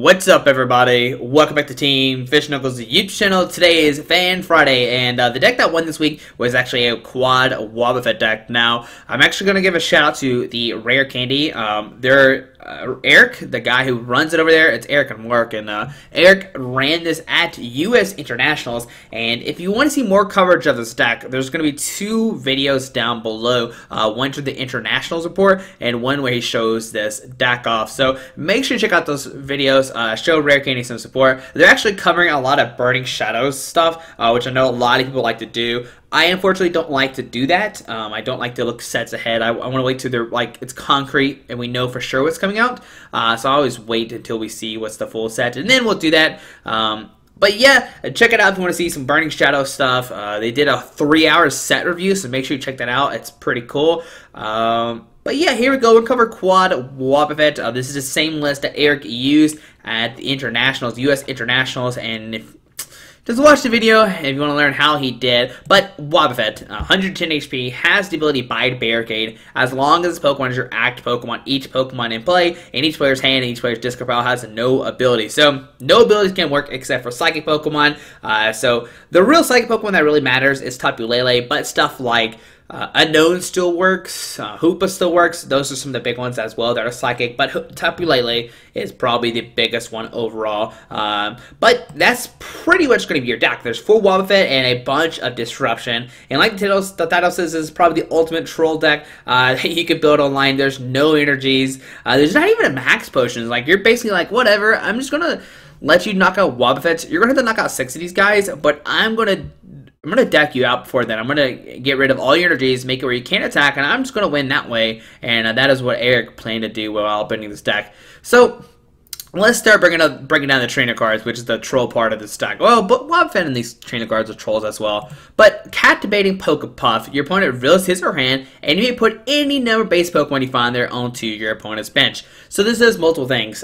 What's up, everybody? Welcome back to Team Fish Knuckles YouTube channel. Today is Fan Friday, and the deck that won this week was actually a quad Wobbuffet deck. Now, I'm actually going to give a shout out to the Rare Candy. Eric, the guy who runs it over there, it's Eric and Mark, and Eric ran this at US Internationals. And if you want to see more coverage of this deck, there's going to be two videos down below. One to the Internationals report, and one where he shows this deck off. So make sure you check out those videos. Show Rare Candy some support. They're actually covering a lot of Burning Shadows stuff, which I know a lot of people like to do. I unfortunately don't like to do that. I don't like to look sets ahead. I want to wait till they're like it's concrete and we know for sure what's coming out. So I always wait until we see what's the full set, and then we'll do that. But yeah, check it out if you want to see some Burning Shadow stuff. They did a 3-hour set review, so make sure you check that out. It's pretty cool. But yeah, here we go. We'll cover Quad Wobbuffet. This is the same list that Eric used at the Internationals, US Internationals, and if just watch the video if you want to learn how he did. But Wobbuffet, 110 HP, has the ability Bite Barricade. As long as this Pokemon is your active Pokemon, each Pokemon in play, in each player's hand, and each player's discard pile has no ability. So, no abilities can work except for Psychic Pokemon. So, the real Psychic Pokemon that really matters is Tapu Lele, but stuff like Unknown still works, Hoopa still works. Those are some of the big ones as well that are psychic, but Tapu Lele is probably the biggest one overall. But that's pretty much going to be your deck. There's 4 Wobbuffet and a bunch of Disruption. And like the title says, this is probably the ultimate troll deck that you could build online. There's no energies. There's not even a max potions. Like, you're basically like, whatever, I'm just going to let you knock out Wobbuffets. You're going to have to knock out 6 of these guys, but I'm going to deck you out before that. I'm going to get rid of all your energies, make it where you can't attack, and I'm just going to win that way. And that is what Eric planned to do while building this deck. So let's start breaking down the trainer cards, which is the troll part of this deck. Well, but Wobbuffet and these trainer cards are trolls as well. But Captivating Pokepuff, your opponent reveals his or her hand, and you may put any number of base Pokemon you find there onto your opponent's bench. So this does multiple things.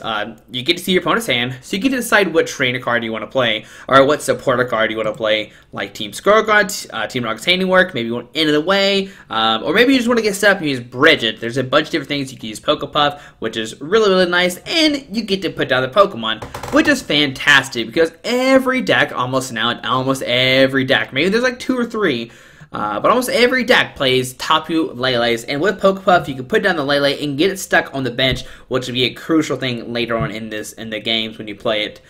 You get to see your opponent's hand, so you get to decide what trainer card you want to play, or what supporter card you want to play, like Team Grunt, Team Rock's Handiwork, maybe you want End of the Way, or maybe you just want to get set up and use Brigette. There's a bunch of different things. You can use Pokepuff, which is really, really nice, and you get to put down the Pokemon, which is fantastic because every deck, almost every deck, maybe there's like 2 or 3, but almost every deck plays Tapu Lele's, and with Pokepuff, you can put down the Lele and get it stuck on the bench, which would be a crucial thing later on in the games when you play it.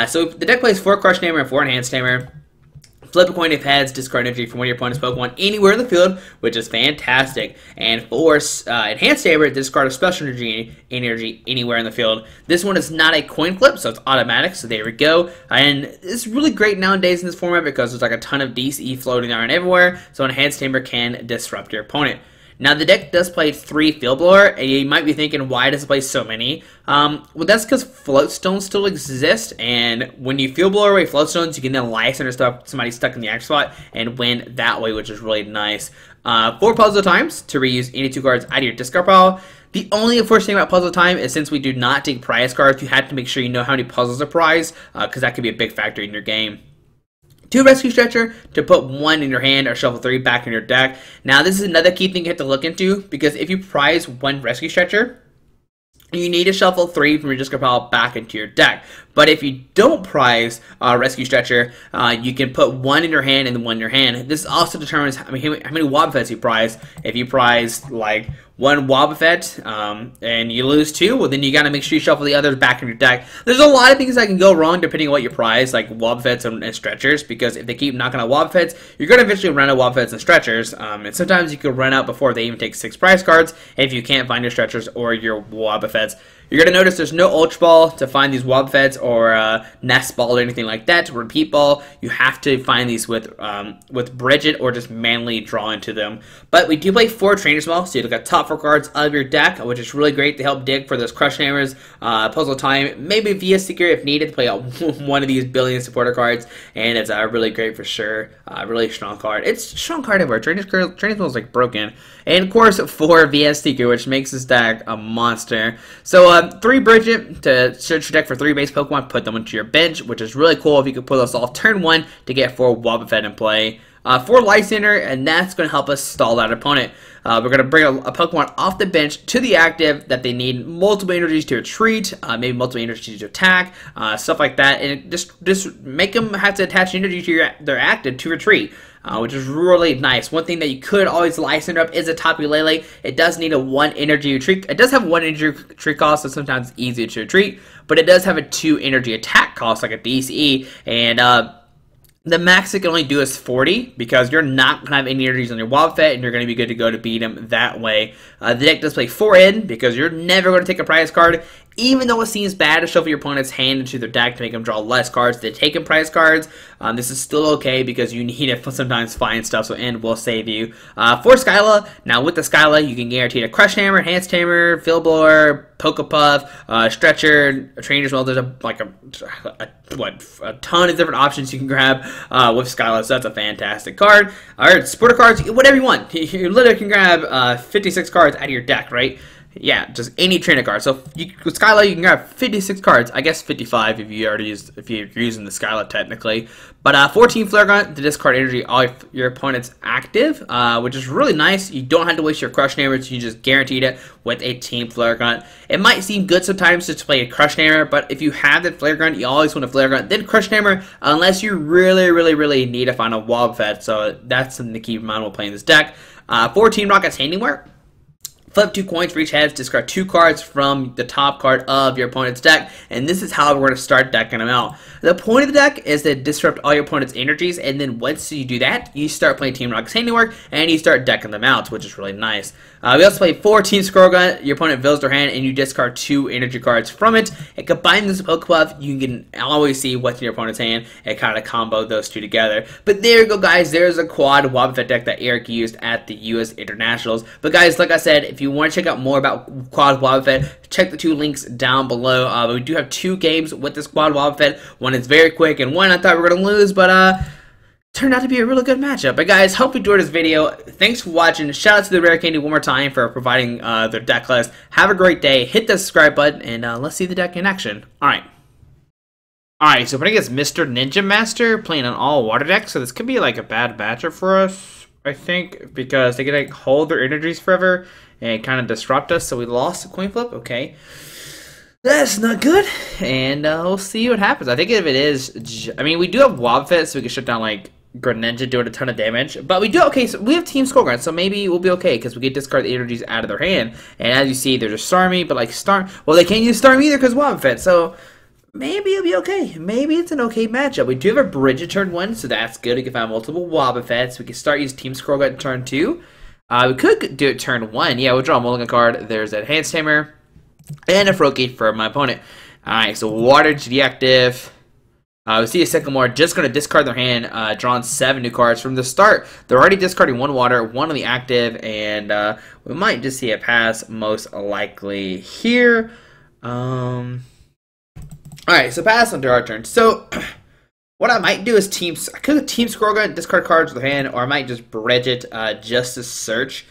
So the deck plays 4 Crush Hammer and 4 Enhanced Hammer. Flip a coin if heads, discard energy from one of your opponent's Pokemon anywhere in the field, which is fantastic. And for Enhanced Hammer, discard a special energy anywhere in the field. This one is not a coin flip, so it's automatic, so there we go. And it's really great nowadays in this format because there's like a ton of DCE floating around everywhere, so Enhanced Hammer can disrupt your opponent. Now, the deck does play 3 Field Blower, and you might be thinking, why does it play so many? Well, that's because Floatstones still exist, and when you Field Blower away Floatstones, you can then Lysandre somebody stuck in the active spot and win that way, which is really nice. 4 Puzzle of Times to reuse any 2 cards out of your discard pile. The only unfortunate thing about Puzzle of Time is since we do not take prize cards, you have to make sure you know how many puzzles are prized, because that could be a big factor in your game. 2 Rescue Stretcher to put 1 in your hand or shuffle 3 back in your deck. Now, this is another key thing you have to look into because if you prize 1 Rescue Stretcher, you need to shuffle 3 from your discard pile back into your deck. But if you don't prize Rescue Stretcher, you can put 1 in your hand and 1 in your hand. This also determines how many Wobbuffets you prize. If you prize like 1 Wobbuffet and you lose 2, well then you got to make sure you shuffle the others back in your deck. There's a lot of things that can go wrong depending on what you prize, like Wobbuffets and Stretchers, because if they keep knocking out Wobbuffets, you're going to eventually run out of Wobbuffets and Stretchers. And sometimes you could run out before they even take 6 prize cards if you can't find your Stretchers or your Wobbuffets. You're going to notice there's no Ultra Ball to find these Wobbuffets or Nest Ball or anything like that. To Repeat Ball, you have to find these with Brigette or just manually draw into them. But we do play 4 Trainers Mail, so you look at top 4 cards of your deck, which is really great to help dig for those Crush Hammers, Puzzle Time, maybe via Seeker if needed to play out one of these billion supporter cards, and it's really great for sure. Really strong card. It's a strong card everywhere. Trainers Mail is like broken. And of course, 4 via Seeker, which makes this deck a monster. So 3 Brigette to search your deck for 3 base Pokemon, put them into your bench, which is really cool if you could pull those off turn 1 to get 4 Wobbuffet in play. for Lysandre, and that's going to help us stall that opponent. We're going to bring a Pokemon off the bench to the active that they need multiple energies to retreat, maybe multiple energies to attack, stuff like that, and just make them have to attach energy to their active to retreat. Which is really nice. One thing that you could always Lysandre up is a Tapu Lele. It does need a 1 energy retreat. It does have 1 energy retreat cost, so sometimes it's easier to retreat, but it does have a 2 energy attack cost, like a DCE, and the max it can only do is 40, because you're not going to have any energies on your Wobbuffet, and you're going to be good to go to beat him that way. The deck does play 4 in, because you're never going to take a prize card. Even though it seems bad to shuffle your opponent's hand into their deck to make them draw less cards, they take in prize cards. This is still okay, because you need to sometimes find stuff, so End will save you. For Skyla, now with the Skyla, you can guarantee a Crush Hammer, Enhanced Hammer, Field Blower, Poké Stretcher, Trainers Mail. There's a ton of different options you can grab with Skyla, so that's a fantastic card. Alright, supporter cards, whatever you want. You literally can grab 56 cards out of your deck, right? Yeah, just any trainer card. So with Skyla, you can grab 56 cards. I guess 55 if you're using the Skyla technically. But 14 Flare Grunt to discard energy all your opponent's active, which is really nice. You don't have to waste your Crush Hammers. You just guaranteed it with a Team Flare Grunt. It might seem good sometimes to play a Crush Hammer, but if you have the Flare Grunt, you always want a Flare Grunt, then Crush Hammer, unless you really need to find a Wobbuffet. So that's something to keep in mind while playing this deck. 14 Rocket's Handiwork. Flip 2 coins for each head, discard 2 cards from the top card of your opponent's deck, and this is how we're going to start decking them out. The point of the deck is to disrupt all your opponent's energies, and then once you do that, you start playing Team Rocket's Handiwork, and you start decking them out, which is really nice. We also play 4 Team Squirrel Gun. Your opponent fills their hand, and you discard 2 energy cards from it. And combine this with Pokepuff, you can always see what's in your opponent's hand, and kind of combo those two together. But there you go, guys. There's a quad Wobbuffet deck that Eric used at the U.S. Internationals. But guys, like I said, if you want to check out more about quad Wobbuffet, check the 2 links down below. We do have 2 games with this quad Wobbuffet. One is very quick, and one I thought we were going to lose, but turned out to be a really good matchup. But guys, hope you enjoyed this video. Thanks for watching. Shout out to the Rare Candy one more time for providing their deck list. Have a great day. Hit the subscribe button, and let's see the deck in action. Alright, so playing against Mr. Ninja Master, playing an all-water deck, so this could be like a bad matchup for us, I think, because they can like hold their energies forever and kind of disrupt us. So we lost the coin flip. Okay, that's not good, and we'll see what happens. I think if it is, I mean, we do have Wobbuffet, so we can shut down like Greninja doing a ton of damage, but we do okay. So we have Team Skull Grunt, so maybe we'll be okay because we can discard the energies out of their hand. And as you see, there's a Starmie, but like well, they can't use Starmie either because Wobbuffet. So maybe it'll be okay. Maybe it's an okay matchup. We do have a Brigette turn 1, so that's good. We can find multiple Wobbuffets. We can start using Team Skull Grunt turn 2. We could do it turn 1. Yeah, we'll draw a mulligan card. There's an Enhanced Hammer and a Froakie for my opponent. Alright, so Water GD active. We see a second more, just going to discard their hand, drawing 7 new cards. From the start, they're already discarding 1 water, 1 on the active, and we might just see a pass most likely here. Alright, so pass under our turn. So, what I might do is I could Team Squirrel Gun, discard cards with their hand, or I might just Brigette just to search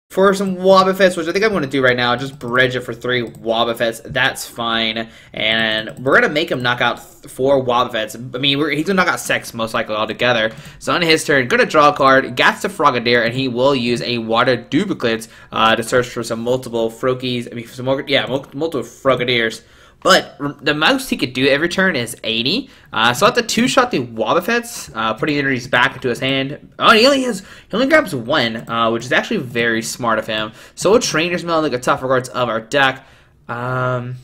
for some Wobbuffets, which I think I'm going to do right now. Just Brigette for 3 Wobbuffets. That's fine. And we're going to make him knock out 4 Wobbuffets. I mean, he's going to knock out 6 most likely altogether. So on his turn, going to draw a card. Gets the Frogadier, and he will use a Water Duplicates to search for some multiple Froakies. I mean, some more, yeah, multiple Frogadiers. But the most he could do every turn is 80. So I have to 2-shot the Wobbuffets, putting energies back into his hand. Oh, he only grabs 1, which is actually very smart of him. So we'll Trainers Mail like a tough regards of our deck. I'm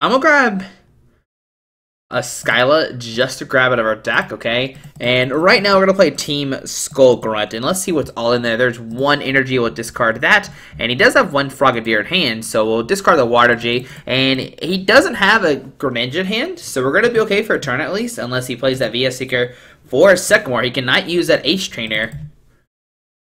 gonna grab a Skyla just to grab it out of our deck, okay? And right now we're gonna play Team Skull Grunt, and let's see what's all in there. There's 1 energy, we'll discard that, and he does have 1 Frogadier in hand, so we'll discard the Water G, and he doesn't have a Greninja in hand, so we're gonna be okay for a turn at least, unless he plays that VS Seeker for a second war. He cannot use that H Trainer.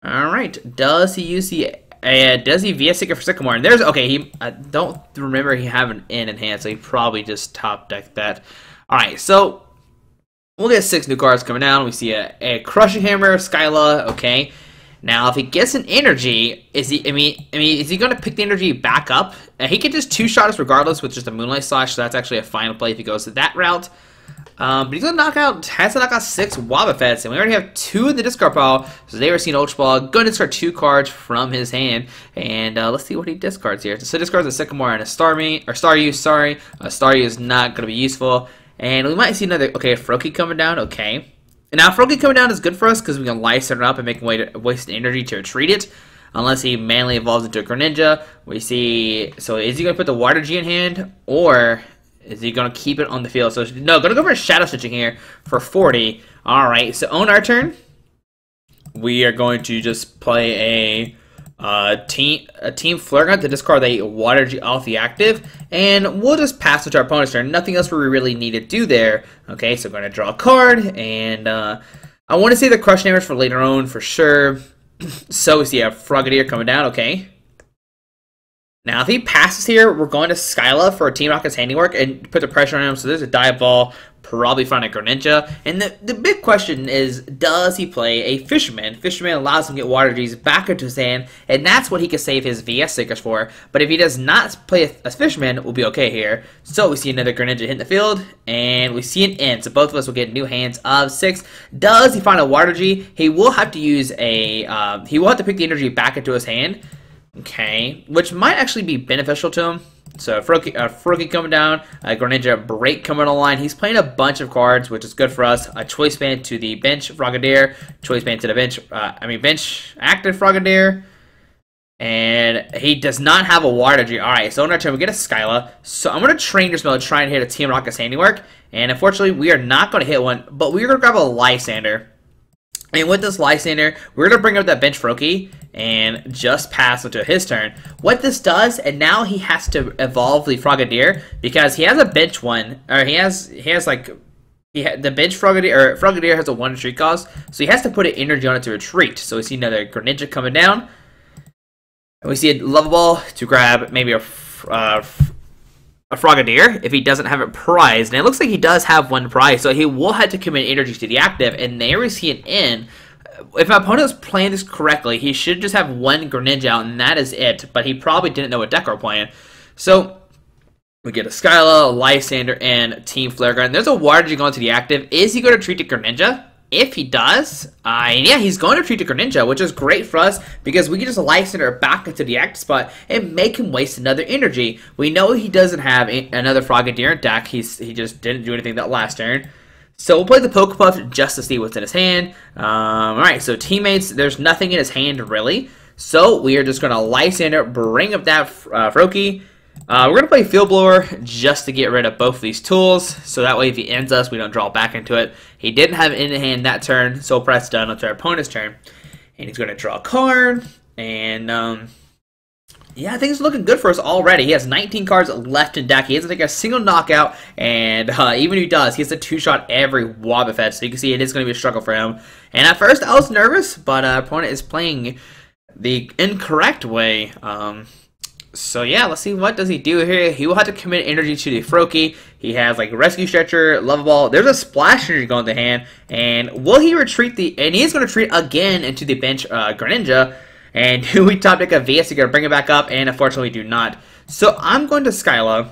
Alright, does he use the does he VS Seeker for Sycamore? And there's okay. I don't remember he have an N in hand, so he probably just top decked that. All right, so we'll get 6 new cards coming down. We see a Crushing Hammer, Skyla. Okay, now if he gets an energy, is he? I mean, is he going to pick the energy back up? He can just 2-shot us regardless with just a Moonlight Slash. So that's actually a final play if he goes to that route. But he's has to knock out 6 Wobbuffets, and we already have 2 in the discard pile. So they were seeing Ultra Ball. Going to discard 2 cards from his hand, and let's see what he discards here. So he discards a Sycamore and a Staryu. Sorry, a Staryu is not going to be useful, and we might see another. Okay, Froakie coming down. Okay, and now Froakie coming down is good for us because we can Lysandre it up and make him waste energy to retreat it. Unless he manually evolves into a Greninja. We see. So is he going to put the Water G in hand, or is he going to keep it on the field? So no, going to go for a Shadow Stitching here for 40. All right. So on our turn, we are going to just play a team Flare Gun to discard a Water G off the active, and we'll just pass it to our opponent's turn. Nothing else we really need to do there. Okay. So we're going to draw a card, and I want to see the Crush Hammers for later on for sure. So we see a Frogadier coming down, okay. Now if he passes here, we're going to Skyla for a Team Rocket's Handiwork and put the pressure on him. So there's a Dive Ball, probably find a Greninja. And the big question is, does he play a Fisherman? Fisherman allows him to get Water G's back into his hand, and that's what he can save his VS Stickers for. But if he does not play a Fisherman, we'll be okay here. So we see another Greninja hit the field, and we see an end. So both of us will get new hands of 6. Does he find a Water G? He will have to use a, he will have to pick the energy back into his hand. Okay, which might actually be beneficial to him. So Froakie coming down, a Greninja Break coming online. He's playing a bunch of cards, which is good for us. A Choice Band to the bench Frogadier, Choice Band to the bench, bench active Frogadier. And he does not have a Water G. Alright, so on our turn we get a Skyla. So I'm going to Trainers Mail to try and hit a Team Rocket's Handiwork. And unfortunately we are not going to hit one, but we're going to grab a Lysandre. And with this Lysandre, we're going to bring up that bench Froakie and just pass into his turn. What this does, and now he has to evolve the Frogadier because he has a bench one, or the bench Frogadier, or Frogadier has a 1 retreat cost, so he has to put an energy on it to retreat. So we see another Greninja coming down. And we see a Love Ball to grab maybe a Frogadier if he doesn't have it prized. And it looks like he does have 1 prize, so he will have to commit energy to the active, and there we see an in. If my opponent was playing this correctly, he should just have 1 Greninja out, and that is it. But he probably didn't know what deck we're playing. So we get a Skyla, a Lysandre, and Team Flare Gun. There's a Water G going to the active. Is he going to treat the Greninja? If he does, yeah, he's going to treat the Greninja, which is great for us because we can just Lysandre back into the active spot and make him waste another energy. We know he doesn't have another Frogadier in deck. He just didn't do anything that last turn. So we'll play the Pokepuff just to see what's in his hand. Alright, so teammates, there's nothing in his hand really. So we are just going to Lysandre, bring up that Froakie. We're going to play Field Blower just to get rid of both of these tools. So that way if he ends us, we don't draw back into it. He didn't have it in hand that turn, so press done onto our opponent's turn. And he's going to draw a card. And yeah, things are looking good for us already. He has 19 cards left in deck. He hasn't taken a single knockout, and even if he does, he has a 2-shot every Wobbuffet, so you can see it is going to be a struggle for him. And at first, I was nervous, but our opponent is playing the incorrect way. So yeah, let's see what does he do here. He will have to commit energy to the Froakie. He has like Rescue Stretcher, Love Ball. There's a Splash Energy going to hand, and will he retreat and he's going to retreat again into the bench Greninja. And we top deck a VS, to bring it back up, and unfortunately we do not. So I'm going to Skyla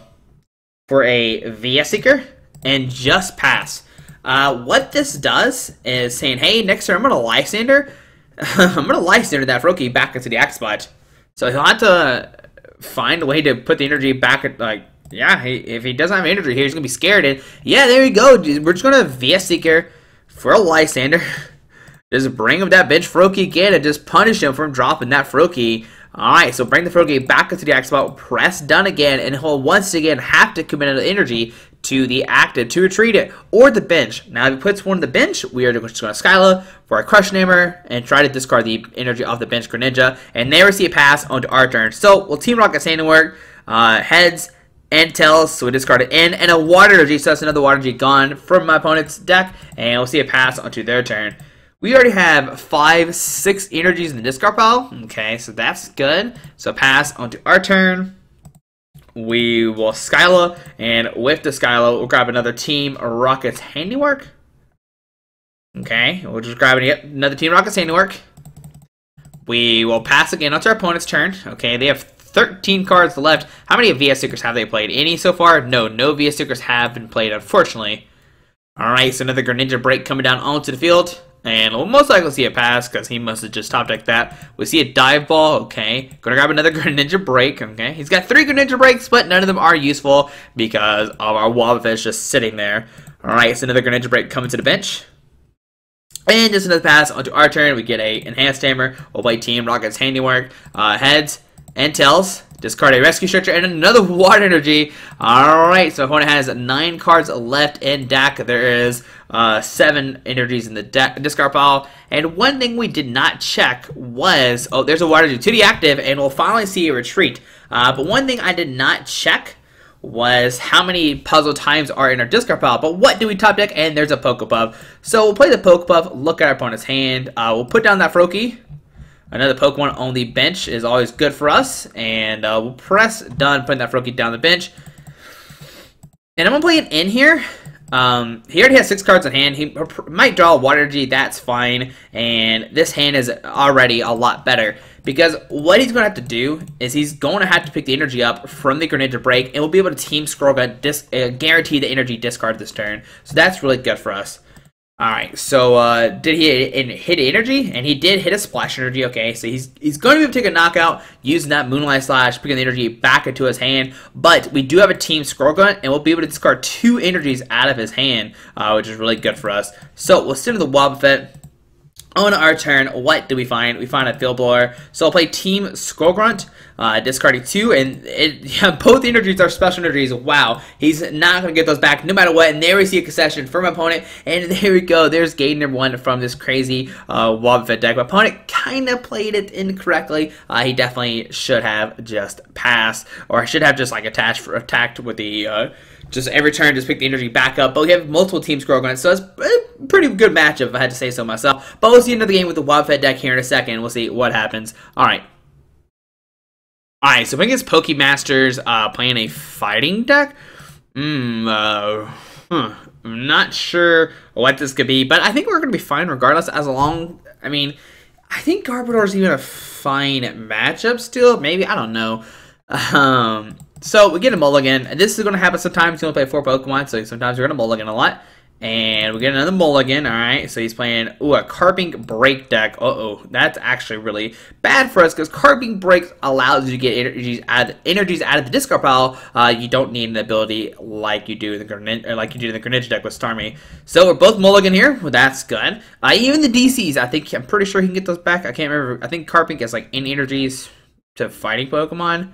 for a VS Seeker and just pass. What this does is saying, hey, next turn I'm going to Lysandre. I'm going to Lysandre that Froakie back into the X spot. So he'll have to find a way to put the energy back at, like, yeah, if he doesn't have energy here, he's going to be scared. And yeah, there you go. We're just going to VS Seeker for a Lysandre. Just bring him that bench Froakie again and just punish him from dropping that Froakie. Alright, so bring the Froakie back into the active spot, press done again, and he'll once again have to commit an energy to the active to retreat it, or the bench. Now if he puts one on the bench, we are just going to Skyla for a Crush Hammer and try to discard the energy off the bench Greninja, and there we see a pass onto our turn. So we'll Team Rocket's Handiwork, heads, and tails, so we discard it in, and a Water Energy, so that's another Water Energy gone from my opponent's deck, and we'll see a pass onto their turn. We already have 6 energies in the discard pile. Okay, so that's good. So pass onto our turn. We will Skyla, and with the Skyla, we'll grab another Team Rocket's Handiwork. Okay, we'll just grab another Team Rocket's Handiwork. We will pass again onto our opponent's turn. Okay, they have 13 cards left. How many VS Seekers have they played? Any so far? No VS Seekers have been played, unfortunately. Alright, so another Greninja break coming down onto the field. And we'll most likely see a pass because he must have just top decked that. We see a dive ball. Okay. Gonna grab another Greninja break. Okay. He's got 3 Greninja breaks, but none of them are useful because of our Wobbuffet is just sitting there. Alright, so another Greninja break coming to the bench. And just another pass onto our turn. We get a Enhanced Hammer. We'll play Team Rocket's Handiwork. Heads and tails. Discard a Rescue Stretcher and another Water Energy. Alright, so opponent has 9 cards left in deck. There is 7 energies in the discard pile. And one thing we did not check was, oh, there's a Water Energy to the active, and we'll finally see a retreat. But one thing I did not check was how many puzzle times are in our discard pile. But what do we top deck? And there's a Pokepuff. So we'll play the Pokepuff, look at our opponent's hand. We'll put down that Froakie. Another Pokemon on the bench is always good for us. And we'll press done, putting that Froakie down the bench. And I'm going to play it in here. He already has 6 cards in hand. He might draw a Water Energy, that's fine. And this hand is already a lot better. Because what he's going to have to do is he's going to have to pick the energy up from the Greninja break. And we'll be able to Team Scroll Gun guarantee the energy discard this turn. So that's really good for us. Alright, so did he hit energy? And he did hit a splash energy. Okay, so he's going to be able to take a knockout using that Moonlight Slash, picking the energy back into his hand. But we do have a Team Scroll Gun, and we'll be able to discard 2 energies out of his hand, which is really good for us. So we'll send to the Wobbuffet. On our turn, what do we find? We find a Field Blower. So I'll play Team Skull Grunt, discarding 2, and both energies are special energies. Wow, he's not going to get those back no matter what. And there we see a concession from my opponent, and there we go. There's game number 1 from this crazy Wobbuffet deck. My opponent kind of played it incorrectly. He definitely should have just passed, or should have just like attacked with the just every turn, just pick the energy back up. But we have multiple Team Scroll Guns, so it's a pretty good matchup if I had to say so myself. But we'll see another game with the Wobbuffet deck here in a second. We'll see what happens. Alright. Alright, so playing against Pokemasters, playing a fighting deck? I'm not sure what this could be, but I think we're going to be fine regardless, as long, I mean, I think Garbodor is even a fine matchup still. Maybe, I don't know. So we get a mulligan. This is going to happen sometimes. You only play 4 Pokemon, so sometimes you're going to mulligan a lot. And we get another mulligan. Alright, so he's playing a Carping Break deck. That's actually really bad for us because Carping Break allows you to get energies out of the discard pile. You don't need an ability like you do in the Greninja deck with Starmie. So we're both mulligan here. Well, that's good. Even the DCs, I'm pretty sure he can get those back. I can't remember. I think Carping gets like any energies to fighting Pokemon.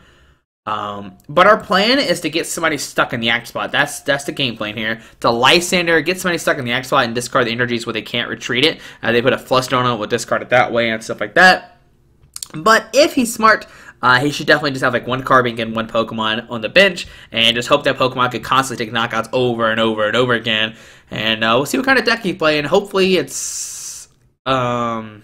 But our plan is to get somebody stuck in the act spot. That's the game plan here. To Lysandre, get somebody stuck in the act spot and discard the energies where they can't retreat it. They put a Fluster on it, we'll discard it that way and stuff like that. But if he's smart, he should definitely just have like 1 Carbink and 1 Pokemon on the bench, and just hope that Pokemon could constantly take knockouts over and over and over again. And we'll see what kind of deck he's playing. Hopefully it's a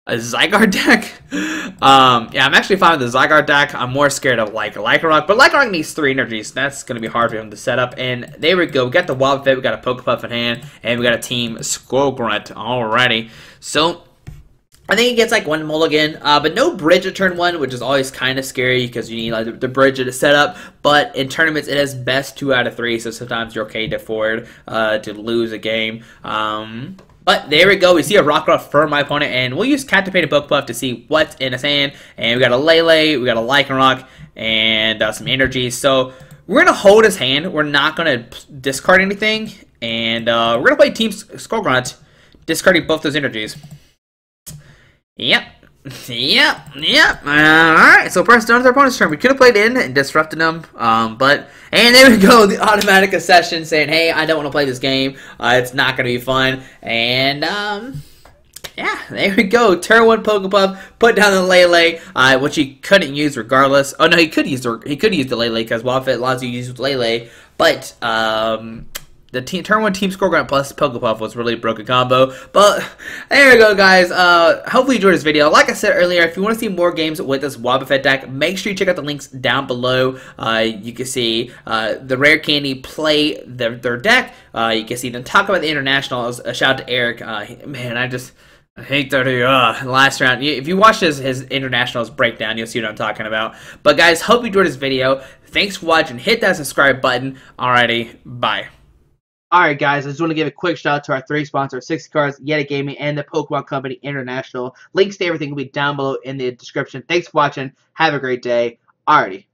Zygarde deck. Yeah, I'm actually fine with the Zygarde deck. I'm more scared of like Lycanroc, but Lycanroc needs 3 energies. That's going to be hard for him to set up. And there we go. We got the Wobbuffet, we got a Pokepuff in hand, and we got a Team Skull Grunt. Alrighty. So I think he gets like 1 mulligan, but no bridge at turn 1, which is always kind of scary because you need like the bridge to set up. But in tournaments, it is best 2 out of 3, so sometimes you're okay to forward to lose a game. But there we go. We see a Rockruff for my opponent, and we'll use Captivated Pokepuff to see what's in his hand. And we got a Lele, we got a Lycanroc, and some energy. So we're going to hold his hand. We're not going to discard anything. And we're going to play Team Skull Grunt, discarding both those energies. Yep. Alright, so press down to our opponent's turn. We could have played in and disrupted them, and there we go, the automatic accession saying, hey, I don't want to play this game. It's not going to be fun. And, yeah, there we go. Turn 1 Pokepuff, put down the Lele, which he couldn't use regardless. Oh, no, he could use the Lele because Wobbuffet allows you to use Lele, but, the turn 1 Team Skull Grunt plus Pokepuff was really a broken combo. But there we go, guys. Hopefully you enjoyed this video. Like I said earlier, if you want to see more games with this Wobbuffet deck, make sure you check out the links down below. You can see the Rare Candy play their deck. You can see them talk about the internationals. Shout out to Eric. Man, I hate that last round. If you watch his internationals breakdown, you'll see what I'm talking about. But guys, hope you enjoyed this video. Thanks for watching. Hit that subscribe button. Alrighty, bye. Alright guys, I just want to give a quick shout out to our 3 sponsors, 60 Cards, Yeti Gaming, and the Pokemon Company International. Links to everything will be down below in the description. Thanks for watching. Have a great day. Alrighty.